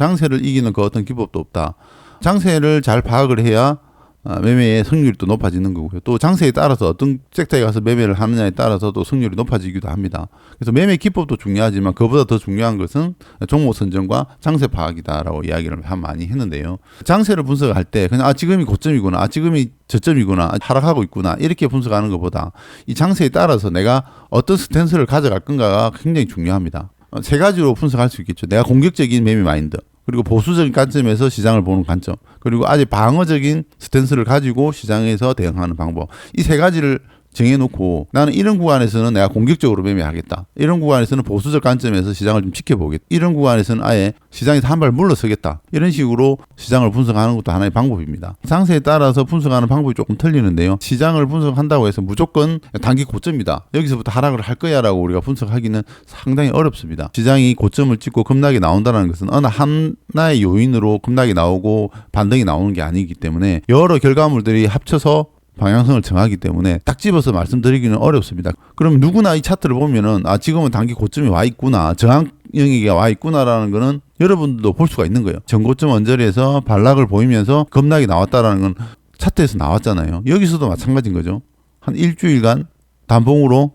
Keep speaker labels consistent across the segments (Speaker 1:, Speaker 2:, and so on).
Speaker 1: 장세를 이기는 그 어떤 기법도 없다. 장세를 잘 파악을 해야 매매의 승률이 또 높아지는 거고요. 또 장세에 따라서 어떤 섹터에 가서 매매를 하느냐에 따라서 또 승률이 높아지기도 합니다. 그래서 매매 기법도 중요하지만 그보다 더 중요한 것은 종목 선정과 장세 파악이다라고 이야기를 많이 했는데요. 장세를 분석할 때 그냥 지금이 고점이구나, 지금이 저점이구나, 하락하고 있구나 이렇게 분석하는 것보다 이 장세에 따라서 내가 어떤 스탠스를 가져갈 건가가 굉장히 중요합니다. 세 가지로 분석할 수 있겠죠. 내가 공격적인 매매 마인드, 그리고 보수적인 관점에서 시장을 보는 관점, 그리고 아주 방어적인 스탠스를 가지고 시장에서 대응하는 방법. 이 세 가지를 정해놓고 나는 이런 구간에서는 내가 공격적으로 매매하겠다, 이런 구간에서는 보수적 관점에서 시장을 좀 지켜보겠다, 이런 구간에서는 아예 시장에서 한 발 물러서겠다, 이런 식으로 시장을 분석하는 것도 하나의 방법입니다. 장세에 따라서 분석하는 방법이 조금 틀리는데요. 시장을 분석한다고 해서 무조건 단기 고점이다, 여기서부터 하락을 할 거야 라고 우리가 분석하기는 상당히 어렵습니다. 시장이 고점을 찍고 급락이 나온다는 것은 어느 하나의 요인으로 급락이 나오고 반등이 나오는 게 아니기 때문에 여러 결과물들이 합쳐서 방향성을 정하기 때문에 딱 집어서 말씀드리기는 어렵습니다. 그럼 누구나 이 차트를 보면은 지금은 단기 고점이 와 있구나, 저항 영역이 와 있구나라는 거는 여러분들도 볼 수가 있는 거예요. 전고점 언저리에서 반락을 보이면서 급락이 나왔다라는 건 차트에서 나왔잖아요. 여기서도 마찬가지인 거죠. 한 일주일간 단봉으로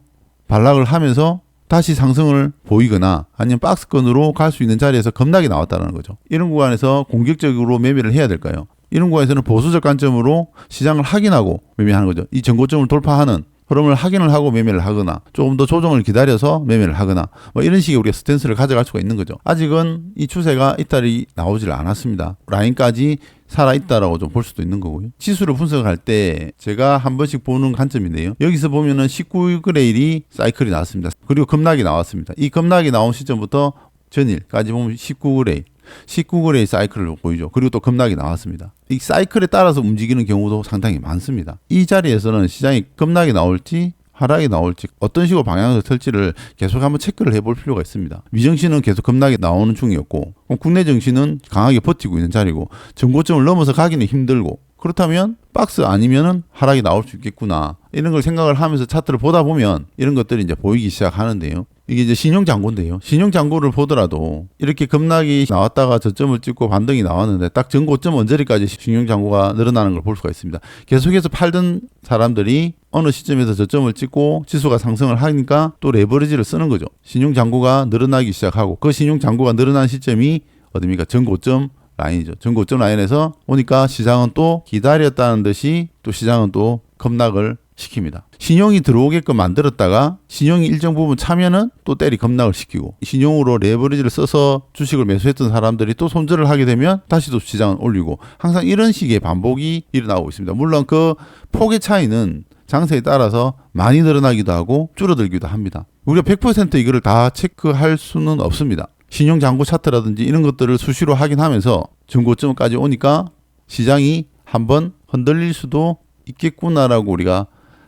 Speaker 1: 반락을 하면서 다시 상승을 보이거나 아니면 박스권으로 갈 수 있는 자리에서 급락이 나왔다는 거죠. 이런 구간에서 공격적으로 매매를 해야 될까요? 이런 구간에서는 보수적 관점으로 시장을 확인하고 매매하는 거죠. 이 전고점을 돌파하는 흐름을 확인을 하고 매매를 하거나 조금 더 조정을 기다려서 매매를 하거나 이런 식의 우리가 스탠스를 가져갈 수가 있는 거죠. 아직은 이 추세가 이탈이 나오질 않았습니다. 라인까지 살아있다라고 좀 볼 수도 있는 거고요. 지수를 분석할 때 제가 한 번씩 보는 관점인데요. 여기서 보면은 19그레일이 사이클이 나왔습니다. 그리고 급락이 나왔습니다. 이 급락이 나온 시점부터 전일까지 보면 19그레이 사이클을 보이죠. 그리고 또 급락이 나왔습니다. 이 사이클에 따라서 움직이는 경우도 상당히 많습니다. 이 자리에서는 시장이 급락이 나올지 하락이 나올지 어떤 식으로 방향을 틀지를 계속 한번 체크를 해볼 필요가 있습니다. 미증시는 계속 급락이 나오는 중이었고 국내 증시는 강하게 버티고 있는 자리고 전고점을 넘어서 가기는 힘들고, 그렇다면 박스 아니면은 하락이 나올 수 있겠구나, 이런 걸 생각을 하면서 차트를 보다 보면 이런 것들이 이제 보이기 시작하는데요. 이게 이제 신용장고인데요. 신용장고를 보더라도 이렇게 급락이 나왔다가 저점을 찍고 반등이 나왔는데 딱 전고점 언저리까지 신용장고가 늘어나는 걸 볼 수가 있습니다. 계속해서 팔던 사람들이 어느 시점에서 저점을 찍고 지수가 상승을 하니까 또 레버리지를 쓰는 거죠. 신용장고가 늘어나기 시작하고 그 신용장고가 늘어난 시점이 어디입니까? 전고점 라인이죠. 전고점 라인에서 오니까 시장은 또 기다렸다는 듯이 또 시장은 또 급락을 시킵니다. 신용이 들어오게끔 만들었다가 신용이 일정 부분 차면은 또 때리 급락을 시키고, 신용으로 레버리지를 써서 주식을 매수했던 사람들이 또 손절을 하게 되면 다시 또 시장은 올리고, 항상 이런 식의 반복이 일어나고 있습니다. 물론 그 폭의 차이는 장세에 따라서 많이 늘어나기도 하고 줄어들기도 합니다. 우리가 100% 이거를 다 체크할 수는 없습니다. 신용장고 차트라든지 이런 것들을 수시로 확인하면서 전고점까지 오니까 시장이 한번 흔들릴 수도 있겠구나라고 우리가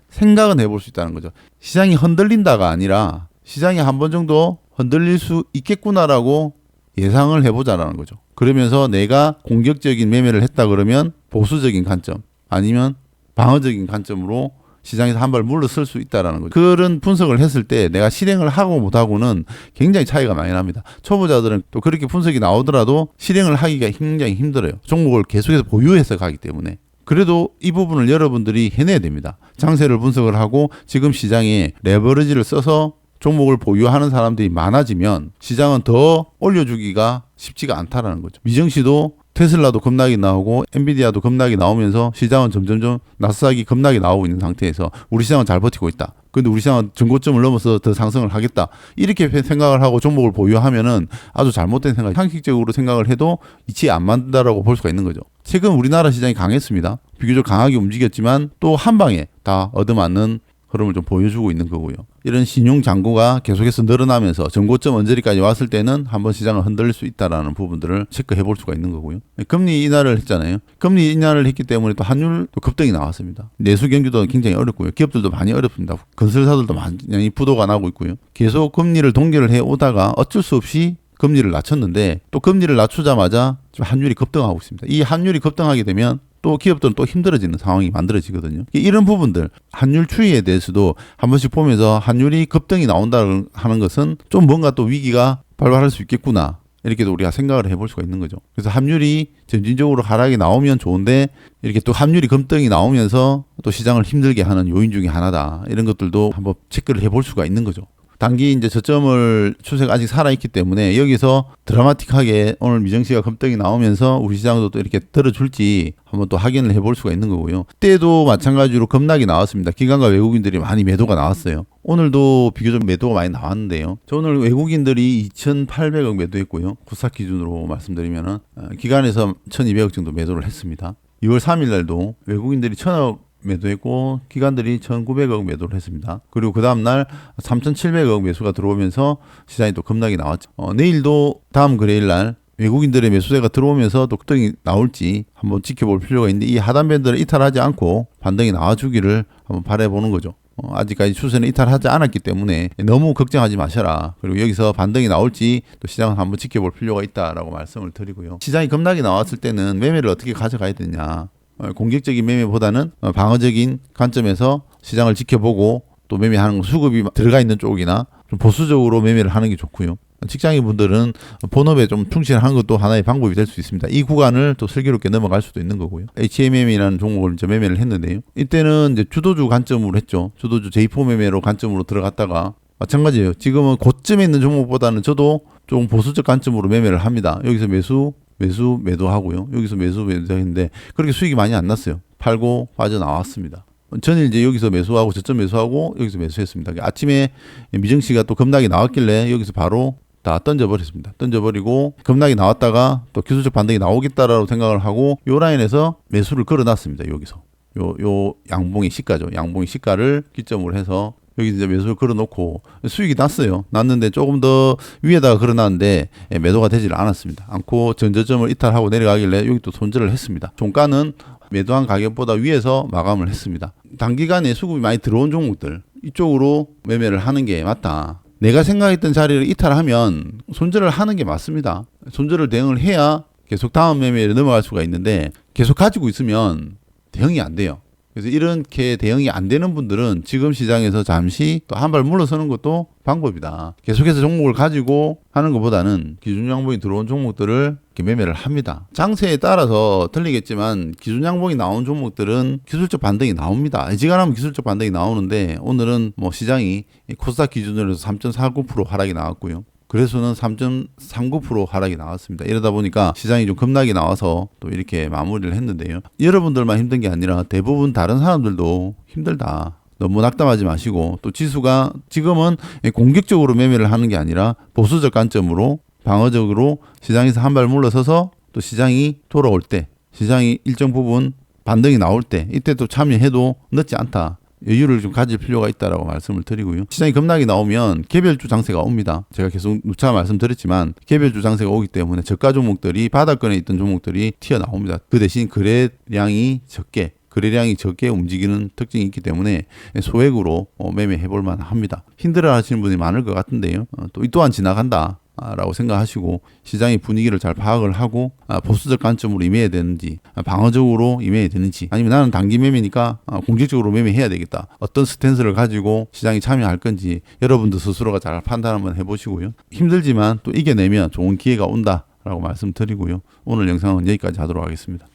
Speaker 1: 생각은 해볼 수 있다는 거죠. 시장이 흔들린다가 아니라 시장이 한 번 정도 흔들릴 수 있겠구나라고 예상을 해보자라는 거죠. 그러면서 내가 공격적인 매매를 했다 그러면 보수적인 관점 아니면 방어적인 관점으로 시장에서 한 발 물러설 수 있다라는 거죠. 그런 분석을 했을 때 내가 실행을 하고 못하고는 굉장히 차이가 많이 납니다. 초보자들은 또 그렇게 분석이 나오더라도 실행을 하기가 굉장히 힘들어요. 종목을 계속해서 보유해서 가기 때문에. 그래도 이 부분을 여러분들이 해내야 됩니다. 장세를 분석을 하고 지금 시장에 레버리지를 써서 종목을 보유하는 사람들이 많아지면 시장은 더 올려주기가 쉽지가 않다라는 거죠. 미증시도 테슬라도 급락이 나오고 엔비디아도 급락이 나오면서 시장은 점점점 나스닥이 급락이 나오고 있는 상태에서 우리 시장은 잘 버티고 있다. 근데 우리 시장은 전고점을 넘어서 더 상승을 하겠다. 이렇게 생각을 하고 종목을 보유하면은 아주 잘못된 생각, 상식적으로 생각을 해도 이치 안 맞는다라고 볼 수가 있는 거죠. 최근 우리나라 시장이 강했습니다. 비교적 강하게 움직였지만 또 한 방에 다 얻어맞는 흐름을 좀 보여주고 있는 거고요. 이런 신용 잔고가 계속해서 늘어나면서 전고점 언저리까지 왔을 때는 한번 시장을 흔들릴 수 있다라는 부분들을 체크해 볼 수가 있는 거고요. 금리 인하를 했잖아요. 금리 인하를 했기 때문에 또 환율도 급등이 나왔습니다. 내수 경기도 굉장히 어렵고요. 기업들도 많이 어렵습니다. 건설사들도 많이 부도가 나고 있고요. 계속 금리를 동결을 해 오다가 어쩔 수 없이 금리를 낮췄는데 또 금리를 낮추자마자 지금 환율이 급등하고 있습니다. 이 환율이 급등하게 되면 또 기업들은 또 힘들어지는 상황이 만들어지거든요. 이런 부분들, 환율 추이에 대해서도 한 번씩 보면서 환율이 급등이 나온다 하는 것은 좀 뭔가 또 위기가 발발할 수 있겠구나, 이렇게도 우리가 생각을 해볼 수가 있는 거죠. 그래서 환율이 점진적으로 하락이 나오면 좋은데 이렇게 또 환율이 금덩이 나오면서 또 시장을 힘들게 하는 요인 중에 하나다. 이런 것들도 한번 체크를 해볼 수가 있는 거죠. 단기 이제 저점을 추세가 아직 살아있기 때문에 여기서 드라마틱하게 오늘 미정시가 금덩이 나오면서 우리 시장도 또 이렇게 들어줄지 한번 또 확인을 해볼 수가 있는 거고요. 때도 마찬가지로 급락이 나왔습니다. 기관과 외국인들이 많이 매도가 나왔어요. 오늘도 비교적 매도가 많이 나왔는데요. 저 오늘 외국인들이 2,800억 매도했고요. 코스닥 기준으로 말씀드리면은 기관에서 1,200억 정도 매도를 했습니다. 2월 3일 날도 외국인들이 1,000억 매도했고 기관들이 1,900억 매도를 했습니다. 그리고 그 다음날 3,700억 매수가 들어오면서 시장이 또 급락이 나왔죠. 내일도 다음 거래일날 외국인들의 매수세가 들어오면서 또 급등이 나올지 한번 지켜볼 필요가 있는데 이 하단 밴드를 이탈하지 않고 반등이 나와주기를 한번 바라보는 거죠. 아직까지 추세는 이탈하지 않았기 때문에 너무 걱정하지 마셔라. 그리고 여기서 반등이 나올지 또 시장을 한번 지켜볼 필요가 있다라고 말씀을 드리고요. 시장이 급락이 나왔을 때는 매매를 어떻게 가져가야 되냐. 공격적인 매매보다는 방어적인 관점에서 시장을 지켜보고 또 매매하는 수급이 들어가 있는 쪽이나 좀 보수적으로 매매를 하는 게 좋고요. 직장인 분들은 본업에 좀 충실하는 것도 하나의 방법이 될 수 있습니다. 이 구간을 또 슬기롭게 넘어갈 수도 있는 거고요. HMM이라는 종목을 이제 매매를 했는데요. 이때는 이제 주도주 관점으로 했죠. 주도주 J4 매매로 관점으로 들어갔다가 마찬가지예요. 지금은 고점에 있는 종목보다는 저도 좀 보수적 관점으로 매매를 합니다. 여기서 매도하고요. 여기서 매도했는데 그렇게 수익이 많이 안 났어요. 팔고 빠져나왔습니다. 저는 이제 여기서 매수하고 저점 매수하고 여기서 매수했습니다. 아침에 미정시가 또 급락이 나왔길래 여기서 바로 다 던져버렸습니다. 던져버리고 급락이 나왔다가 또 기술적 반등이 나오겠다라고 생각을 하고 요 라인에서 매수를 걸어놨습니다. 여기서 요 양봉의 시가죠. 양봉의 시가를 기점으로 해서 여기 이제 매수를 걸어놓고 수익이 났어요. 났는데 조금 더 위에다가 걸어놨는데 매도가 되질 않고 전저점을 이탈하고 내려가길래 여기 또 손절을 했습니다. 종가는 매도한 가격보다 위에서 마감을 했습니다. 단기간에 수급이 많이 들어온 종목들 이쪽으로 매매를 하는 게 맞다. 내가 생각했던 자리를 이탈하면 손절을 하는 게 맞습니다. 손절을 대응을 해야 계속 다음 매매를 넘어갈 수가 있는데 계속 가지고 있으면 대응이 안 돼요. 그래서 이렇게 대응이 안 되는 분들은 지금 시장에서 잠시 또 한 발 물러서는 것도 방법이다. 계속해서 종목을 가지고 하는 것보다는 기준 양봉이 들어온 종목들을 이렇게 매매를 합니다. 장세에 따라서 틀리겠지만 기준 양봉이 나온 종목들은 기술적 반등이 나옵니다. 어지간하면 기술적 반등이 나오는데 오늘은 뭐 시장이 코스닥 기준으로 해서 3.49% 하락이 나왔고요. 그래서는 3.39% 하락이 나왔습니다. 이러다 보니까 시장이 좀 급락이 나와서 또 이렇게 마무리를 했는데요. 여러분들만 힘든 게 아니라 대부분 다른 사람들도 힘들다. 너무 낙담하지 마시고 또 지수가 지금은 공격적으로 매매를 하는 게 아니라 보수적 관점으로 방어적으로 시장에서 한 발 물러서서 또 시장이 돌아올 때 시장이 일정 부분 반등이 나올 때 이때 또 참여해도 늦지 않다. 여유를 좀 가질 필요가 있다라고 말씀을 드리고요. 시장이 급락이 나오면 개별주 장세가 옵니다. 제가 계속 누차 말씀드렸지만 개별주 장세가 오기 때문에 저가 종목들이 바닥권에 있던 종목들이 튀어나옵니다. 그 대신 거래량이 적게 움직이는 특징이 있기 때문에 소액으로 매매해 볼 만합니다. 힘들어 하시는 분이 많을 것 같은데요. 또 이 또한 지나간다. 라고 생각하시고 시장의 분위기를 잘 파악을 하고 보수적 관점으로 임해야 되는지 방어적으로 임해야 되는지 아니면 나는 단기 매매니까 공격적으로 매매해야 되겠다. 어떤 스탠스를 가지고 시장에 참여할 건지 여러분도 스스로가 잘 판단 한번 해보시고요. 힘들지만 또 이겨내면 좋은 기회가 온다라고 말씀드리고요. 오늘 영상은 여기까지 하도록 하겠습니다.